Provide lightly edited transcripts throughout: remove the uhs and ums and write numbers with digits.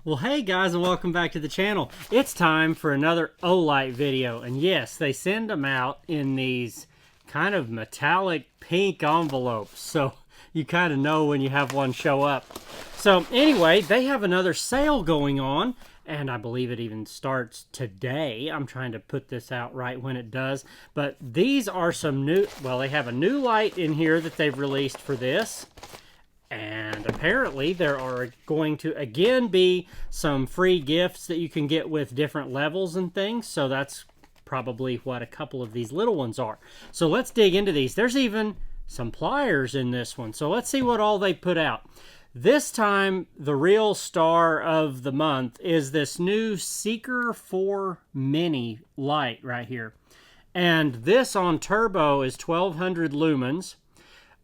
Well, hey guys, and welcome back to the channel. It's time for another Olight video, and yes, they send them out in these kind of metallic pink envelopes, so you kind of know when you have one show up. So anyway, they have another sale going on, and I believe it even starts today. I'm trying to put this out right when it does, but these are some new, well, they have a new light in here that they've released for this. And apparently there are going to again be some free gifts that you can get with different levels and things. So that's probably what a couple of these little ones are. So let's dig into these. There's even some pliers in this one. So let's see what all they put out. This time, the real star of the month is this new Seeker 4 Mini light right here. And this on turbo is 1200 lumens.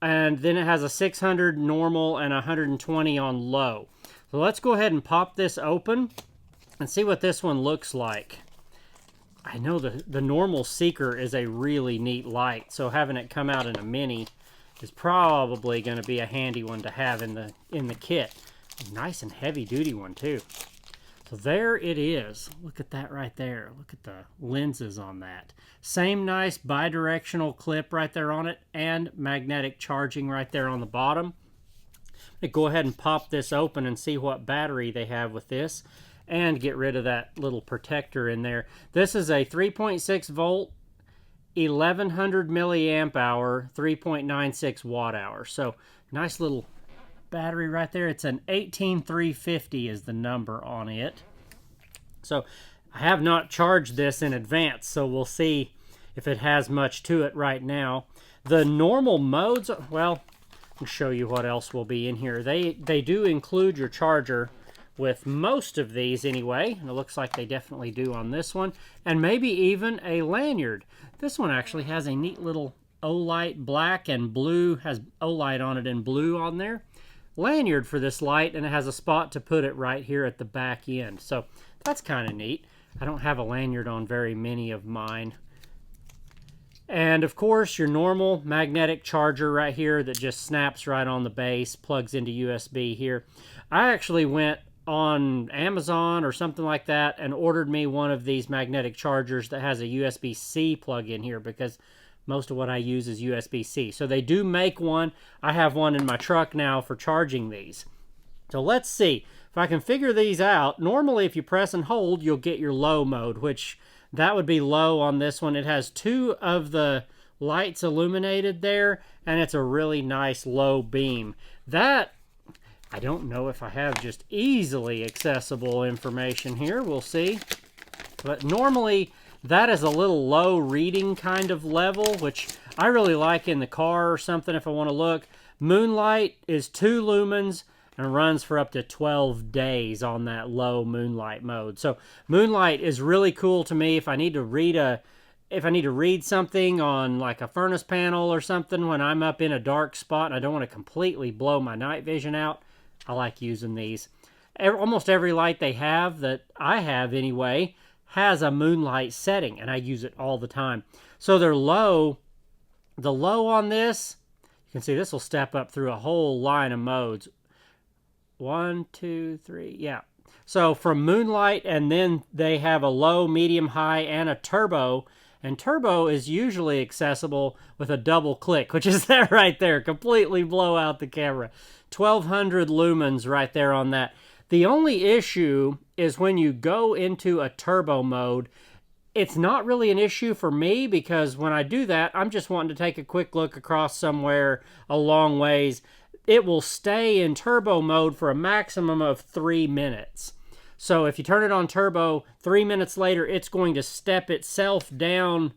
And then it has a 600 normal and 120 on low. So let's go ahead and pop this open and see what this one looks like. I know the normal Seeker is a really neat light, so having it come out in a mini is probably going to be a handy one to have in the kit. Nice and heavy duty one too. So there it is. Look at that right there. Look at the lenses on that. Same nice bidirectional clip right there on it, and magnetic charging right there on the bottom. I'm going to go ahead and pop this open and see what battery they have with this, and get rid of that little protector in there. This is a 3.6 volt, 1100 milliamp hour, 3.96 watt hour. So nice little battery right there. It's an 18350 is the number on it. So I have not charged this in advance, so we'll see if it has much to it right now. The normal modes, well, I'll show you what else will be in here. They do include your charger with most of these anyway, and it looks like they definitely do on this one, and maybe even a lanyard. This one actually has a neat little Olight black and blue, has Olight on it and blue on there. Lanyard for this light, and it has a spot to put it right here at the back end. So that's kind of neat. I don't have a lanyard on very many of mine. And of course, your normal magnetic charger right here that just snaps right on the base, plugs into USB here. I actually went on Amazon or something like that and ordered me one of these magnetic chargers that has a USB-C plug in here, because most of what I use is USB-C. So they do make one. I have one in my truck now for charging these. So let's see if I can figure these out. Normally, if you press and hold, you'll get your low mode, which that would be low on this one. It has two of the lights illuminated there, and it's a really nice low beam. That, I don't know if I have just easily accessible information here. We'll see. But normally, that is a little low reading kind of level, which I really like in the car or something if I want to look. Moonlight is 2 lumens and runs for up to 12 days on that low moonlight mode. So moonlight is really cool to me if I need to read something on like a furnace panel or something when I'm up in a dark spot and I don't want to completely blow my night vision out. I like using these. Almost every light they have, that I have anyway, has a moonlight setting, and I use it all the time. So they're low. The low on this, you can see this will step up through a whole line of modes. 1, 2, 3, yeah. So from moonlight, and then they have a low, medium, high, and a turbo. And turbo is usually accessible with a double click, which is that right there. Completely blow out the camera. 1200 lumens right there on that. The only issue is when you go into a turbo mode, it's not really an issue for me, because when I do that, I'm just wanting to take a quick look across somewhere a long ways. It will stay in turbo mode for a maximum of 3 minutes. So if you turn it on turbo, 3 minutes later, it's going to step itself down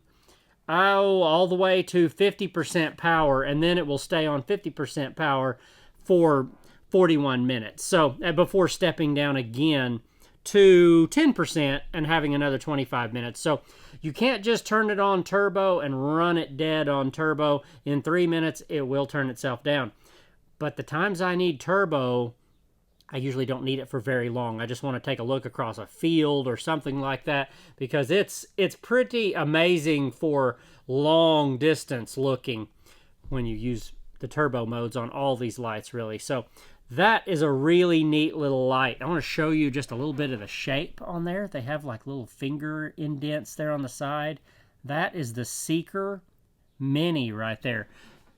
all the way to 50% power, and then it will stay on 50% power for 41 minutes. So before stepping down again to 10% and having another 25 minutes. So you can't just turn it on turbo and run it dead on turbo. In 3 minutes, it will turn itself down. But the times I need turbo, I usually don't need it for very long. I just want to take a look across a field or something like that, because it's pretty amazing for long distance looking when you use the turbo modes on all these lights, really. So That is a really neat little light. I want to show you just a little bit of the shape on there. They have like little finger indents there on the side. That is the Seeker Mini right there.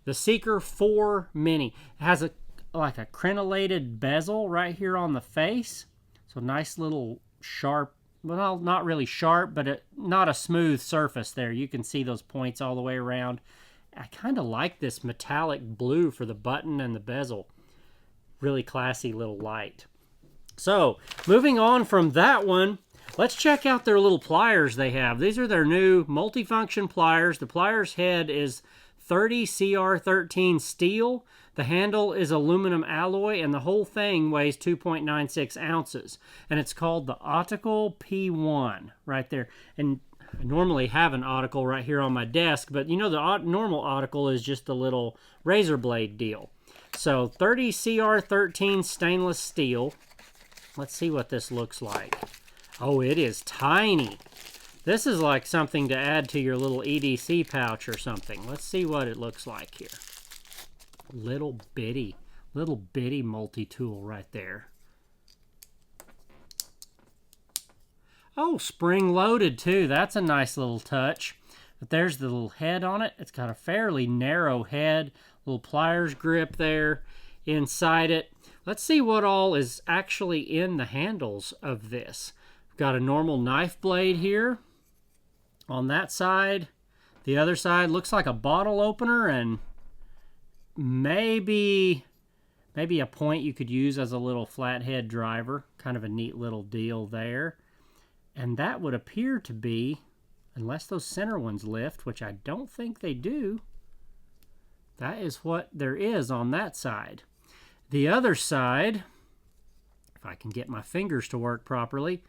The Seeker 4 Mini. It has like a crenellated bezel right here on the face. So nice little sharp, well, not really sharp, but not a smooth surface there. You can see those points all the way around. I kind of like this metallic blue for the button and the bezel. Really classy little light. So, moving on from that one, let's check out their little pliers they have. These are their new multifunction pliers. The pliers head is 30 CR13 steel. The handle is aluminum alloy, and the whole thing weighs 2.96 ounces. And it's called the Optical P1 right there. And I normally have an Optical right here on my desk, but you know the normal Optical is just a little razor blade deal. So 30 CR13 stainless steel. Let's see what this looks like. Oh, it is tiny. This is like something to add to your little EDC pouch or something. Let's see what it looks like here. Little bitty multi-tool right there. Oh, spring-loaded too. That's a nice little touch. But there's the little head on it. It's got a fairly narrow head. Little pliers grip there inside it. Let's see what all is actually in the handles of this. We've got a normal knife blade here on that side. The other side looks like a bottle opener and maybe a point you could use as a little flathead driver. Kind of a neat little deal there. And that would appear to be, unless those center ones lift, which I don't think they do, that is what there is on that side. The other side, if I can get my fingers to work properly,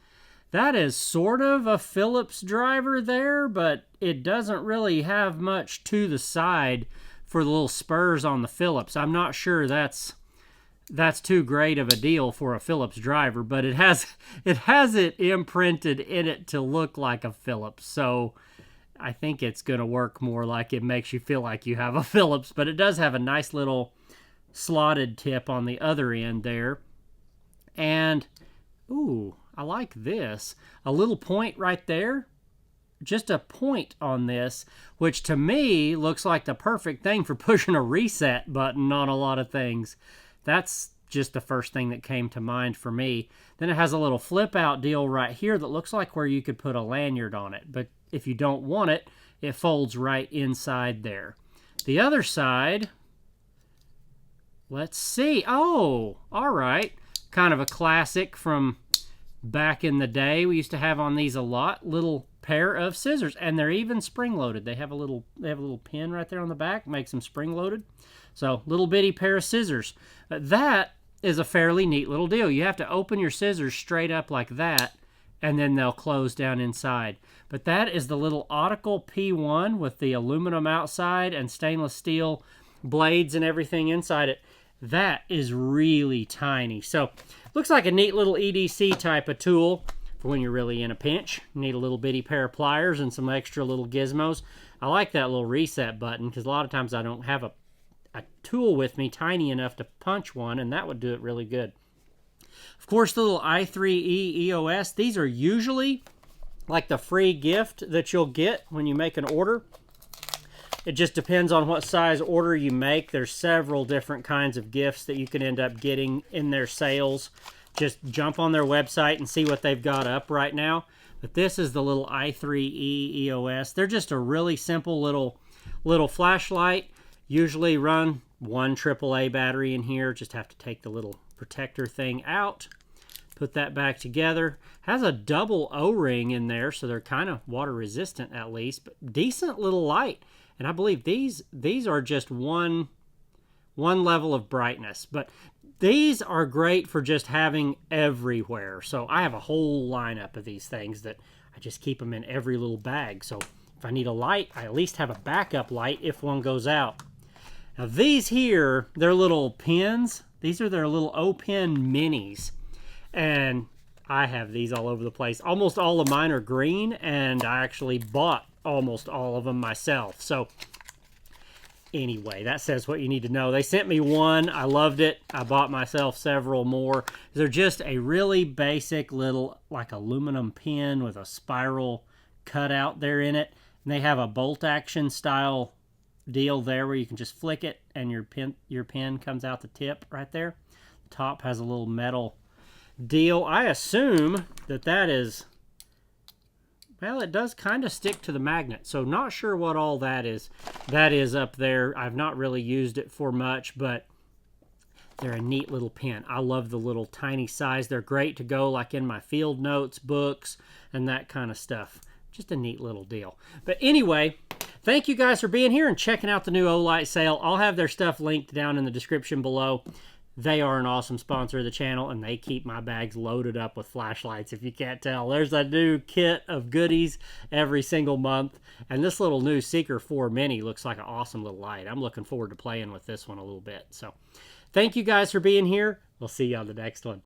that is sort of a Phillips driver there, but it doesn't really have much to the side for the little spurs on the Phillips. I'm not sure that's too great of a deal for a Phillips driver, but it has it imprinted in it to look like a Phillips. So I think it's going to work more like it makes you feel like you have a Phillips, but it does have a nice little slotted tip on the other end there. And, ooh, I like this. A little point right there. Just a point on this, which to me looks like the perfect thing for pushing a reset button on a lot of things. That's just the first thing that came to mind for me. Then it has a little flip out deal right here that looks like where you could put a lanyard on it. But if you don't want it, it folds right inside there. The other side, let's see. Oh, all right. Kind of a classic from back in the day. We used to have on these a lot. Little pair of scissors, and they're even spring-loaded. They have a little pin right there on the back, makes them spring-loaded. So, little bitty pair of scissors. That is a fairly neat little deal. You have to open your scissors straight up like that, and then they'll close down inside. But that is the little Optical P1 with the aluminum outside and stainless steel blades and everything inside it. That is really tiny. So, looks like a neat little EDC type of tool for when you're really in a pinch. You need a little bitty pair of pliers and some extra little gizmos. I like that little reset button because a lot of times I don't have a tool with me tiny enough to punch one, and that would do it really good. Of course, the little i3E EOS, these are usually like the free gift that you'll get when you make an order. It just depends on what size order you make. There's several different kinds of gifts that you can end up getting in their sales. Just jump on their website and see what they've got up right now. But this is the little i3E EOS. They're just a really simple little flashlight. Usually run one AAA battery in here. Just have to take the little protector thing out. Put that back together. Has a double O-ring in there, so they're kind of water resistant at least. But decent little light. And I believe these are just one level of brightness. But these are great for just having everywhere. So I have a whole lineup of these things that I just keep them in every little bag. So if I need a light, I at least have a backup light if one goes out. Now these here, they're little pins. These are their little O-Pen minis. And I have these all over the place. Almost all of mine are green, and I actually bought almost all of them myself. So Anyway, that says what you need to know. They sent me one. I loved it. I bought myself several more. They're just a really basic little, like, aluminum pin with a spiral cutout there in it. And they have a bolt action style deal there where you can just flick it and your pin comes out the tip right there. The top has a little metal deal. I assume that is, well, it does kind of stick to the magnet, so not sure what all that is up there. I've not really used it for much, but they're a neat little pin. I love the little tiny size. They're great to go like in my field notes, books, and that kind of stuff. Just a neat little deal. But anyway, thank you guys for being here and checking out the new Olight sale. I'll have their stuff linked down in the description below. They are an awesome sponsor of the channel, and they keep my bags loaded up with flashlights, if you can't tell. There's a new kit of goodies every single month, and this little new Seeker 4 Mini looks like an awesome little light. I'm looking forward to playing with this one a little bit. So, thank you guys for being here. We'll see you on the next one.